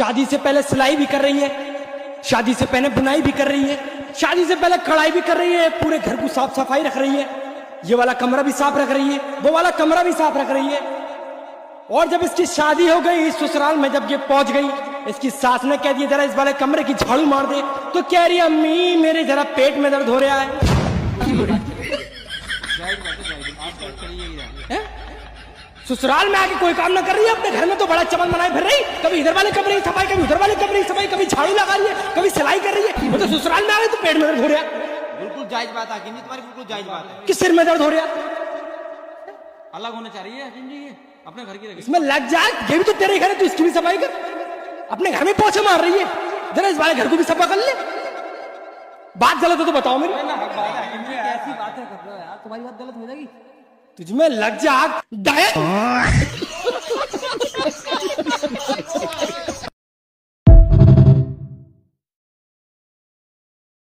शादी से पहले सिलाई भी कर रही है, शादी से पहले बुनाई भी कर रही है, शादी से पहले कढ़ाई भी कर रही है, पूरे घर को साफ सफाई रख रही है, ये वाला कमरा भी साफ रख रही है, वो वाला कमरा भी साफ रख रही है। और जब इसकी शादी हो गई, ससुराल में जब ये पहुंच गई, इसकी सास ने कह दिया जरा इस वाले कमरे की झाड़ू मार दे, तो कह रही अम्मी मेरे जरा पेट में दर्द हो रहा है। ससुराल में आके कोई काम ना कर रही है, अपने घर में तो बड़ा चमन बनाए फिर रही, कभी इधर वाले कमरे की सफाई, कभी उधर वाले कमरे की सफाई, कभी झाड़ू लगा रही है, कभी सिलाई कर रही है। वो तो ससुराल में आ गई तो पेट में दर्द हो रहा है। बिल्कुल जायज बात है तुम्हारी, बिल्कुल जायज बात है। किस सिर में दर्द हो रहा है? अलग होना चाहिए हकीम जी, ये अपने घर की रखी। इसमें लग जाए, ये भी तो तेरे घर है, तू इसकी भी सफाई कर। अपने घर में पोछे मार रही है, जरा इस वाले घर को भी सफा कर ले। बात गलत हो तो बताओ मेरी। ऐसी बातें कर रहे हो यार, तुम्हारी बात गलत हो जाएगी। तुझमें लग जा डायट।